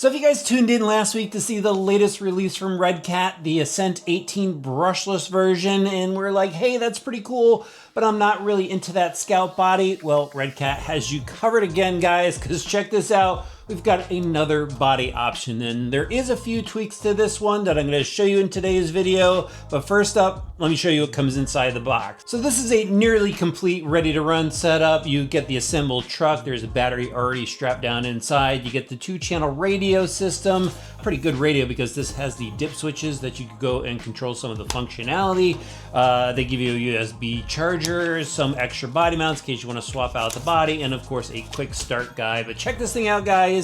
So if you guys tuned in last week to see the latest release from Redcat, the Ascent 18 brushless version, and we're like, hey, that's pretty cool, but I'm not really into that Scout body. Well, Redcat has you covered again, guys, because check this out. We've got another body option, and there is a few tweaks to this one that I'm going to show you in today's video. But first up, let me show you what comes inside the box. So this is a nearly complete, ready-to-run setup. You get the assembled truck. There's a battery already strapped down inside. You get the 2-channel radio system. Pretty good radio because this has the dip switches that you can go and control some of the functionality. They give you a USB charger, some extra body mounts in case you want to swap out the body, and of course a quick start guide. But check this thing out, guys.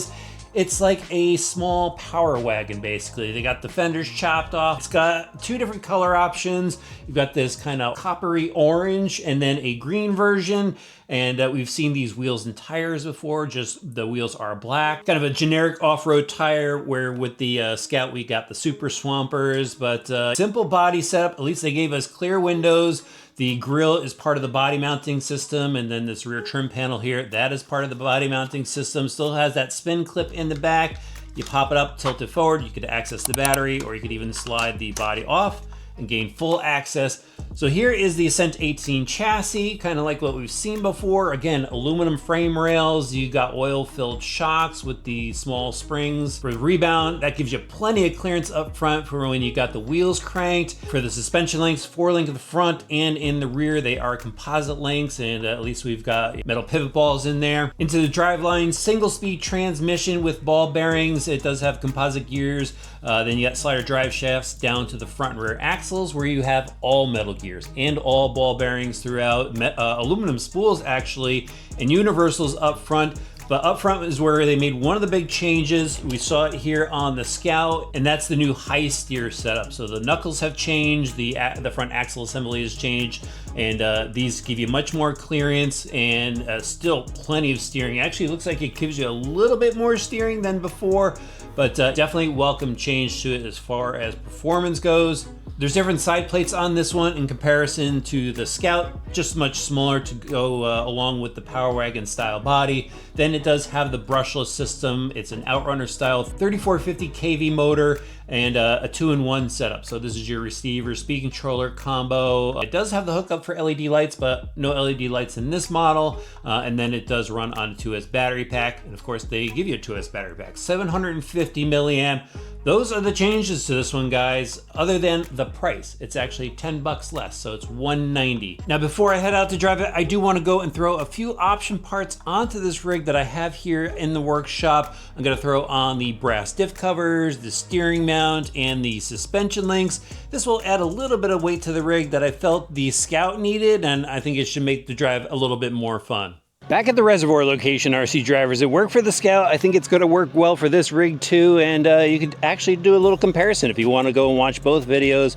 It's like a small power wagon, basically. They got the fenders chopped off. It's got 2 different color options. You've got this kind of coppery orange and then a green version. And we've seen these wheels and tires before, just the wheels are black. Kind of a generic off-road tire, where with the Scout we got the Super Swampers, but simple body setup. At least they gave us clear windows. The grille is part of the body mounting system, and then this rear trim panel here, that is part of the body mounting system. Still has that spin clip in the back. You pop it up, tilt it forward, you could access the battery, or you could even slide the body off and gain full access. So here is the Ascent 18 chassis, kind of like what we've seen before. Again, aluminum frame rails. You got oil-filled shocks with the small springs for rebound. That gives you plenty of clearance up front for when you got the wheels cranked. For the suspension links, 4-link in the front and in the rear, they are composite links, and at least we've got metal pivot balls in there. Into the driveline, single-speed transmission with ball bearings. It does have composite gears. Then you got slider drive shafts down to the front and rear axles, where you have all metal gears and all ball bearings throughout, aluminum spools actually, and universals up front. But up front is where they made one of the big changes. We saw it here on the Scout, and that's the new high steer setup. So the knuckles have changed, the front axle assembly has changed, and these give you much more clearance and still plenty of steering. Actually, it looks like it gives you a little bit more steering than before, but definitely welcome change to it as far as performance goes. There's different side plates on this one in comparison to the Scout, just much smaller to go along with the Power Wagon style body. Then it does have the brushless system. It's an Outrunner style 3450 kV motor and a 2-in-1 setup. So this is your receiver, speed controller combo. It does have the hookup for LED lights, but no LED lights in this model. And then it does run on a 2S battery pack. And of course they give you a 2S battery pack, 750 milliamp. Those are the changes to this one, guys, other than the price. It's actually $10 less, so it's $190. Now, before I head out to drive it, I do want to go and throw a few option parts onto this rig that I have here in the workshop. I'm going to throw on the brass diff covers, the steering mount, and the suspension links. This will add a little bit of weight to the rig that I felt the Scout needed, and I think it should make the drive a little bit more fun. Back at the reservoir location, RC drivers, it worked for the Scout. I think it's going to work well for this rig too, and you could actually do a little comparison if you want to go and watch both videos.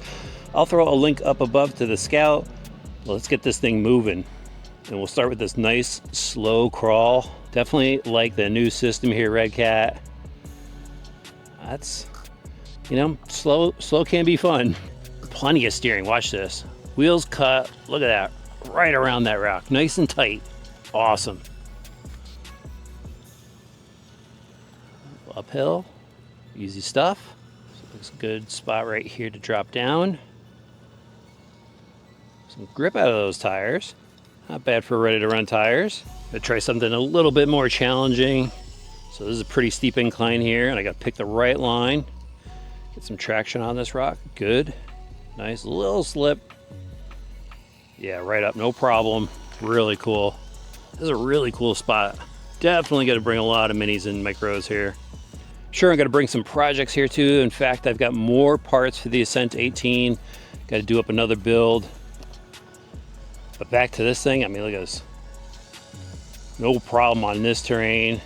I'll throw a link up above to the Scout. Well, let's get this thing moving, and we'll start with this nice slow crawl. Definitely like the new system here, Redcat. That's, you know, slow can be fun. Plenty of steering. Watch this. Wheels cut. Look at that. Right around that rock. Nice and tight. Awesome. Uphill, easy stuff. So there's a good spot right here to drop down. Some grip out of those tires. Not bad for ready-to-run tires. Gonna try something a little bit more challenging. So this is a pretty steep incline here, and I gotta pick the right line. Get some traction on this rock. Good. Nice little slip. Yeah, right up, no problem. Really cool. This is a really cool spot. Definitely going to bring a lot of minis and micros here. Sure, I'm going to bring some projects here too. In fact, I've got more parts for the Ascent 18. Got to do up another build. But back to this thing, I mean, look at this. No problem on this terrain.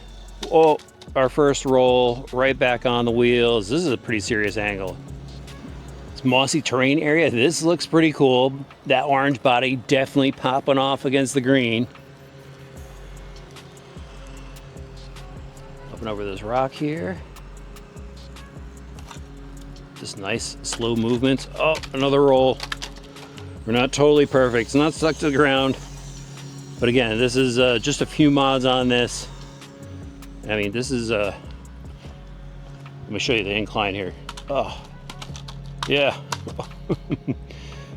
Oh, our first roll, right back on the wheels. This is a pretty serious angle. It's mossy terrain area. This looks pretty cool. That orange body definitely popping off against the green. Over this rock here. Just nice slow movement. Oh, another roll. We're not totally perfect. It's not stuck to the ground. But again, this is just a few mods on this. I mean, this is me show you the incline here. Oh, yeah.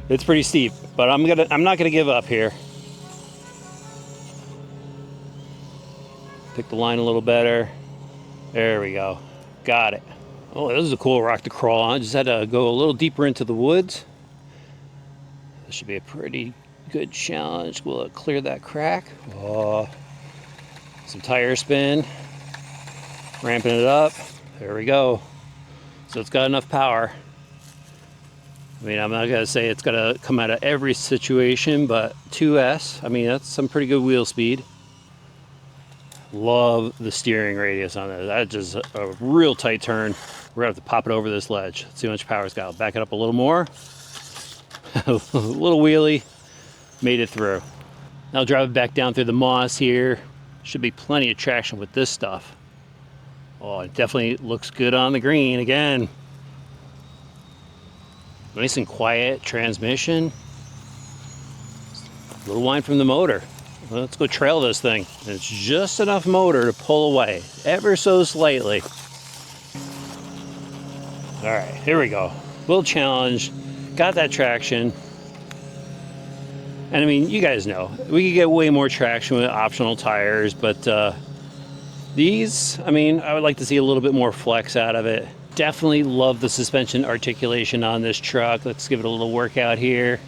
It's pretty steep, but I'm not gonna give up here. Pick the line a little better. There we go. Got it. Oh, this is a cool rock to crawl on. Just had to go a little deeper into the woods. This should be a pretty good challenge. Will it clear that crack? Oh, some tire spin. Ramping it up. There we go. So it's got enough power. I mean, I'm not gonna say it's gonna come out of every situation, but 2S, I mean, that's some pretty good wheel speed. Love the steering radius on this. That's just a real tight turn. We're gonna have to pop it over this ledge. Let's see how much power it's got. I'll back it up a little more. A little wheelie, made it through. Now drive it back down through the moss here. Should be plenty of traction with this stuff. Oh, it definitely looks good on the green again. Nice and quiet transmission. A little whine from the motor. Let's go trail this thing. It's just enough motor to pull away, ever so slightly. All right, here we go. Little challenge. Got that traction. And I mean, you guys know, we could get way more traction with optional tires, but these, I mean, I would like to see a little bit more flex out of it. Definitely love the suspension articulation on this truck. Let's give it a little workout here.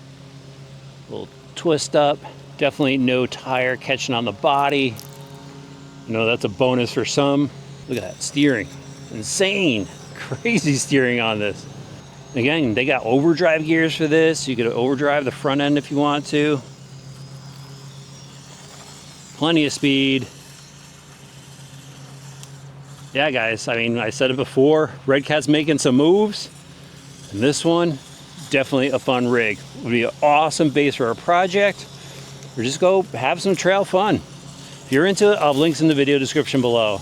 A little twist up. Definitely no tire catching on the body. You know, that's a bonus for some. Look at that steering. Insane. Crazy steering on this. Again, they got overdrive gears for this. You could overdrive the front end if you want to. Plenty of speed. Yeah, guys, I mean, I said it before, Redcat's making some moves. And this one, definitely a fun rig. Would be an awesome base for a project. Or just go have some trail fun. If you're into it, I'll have links in the video description below.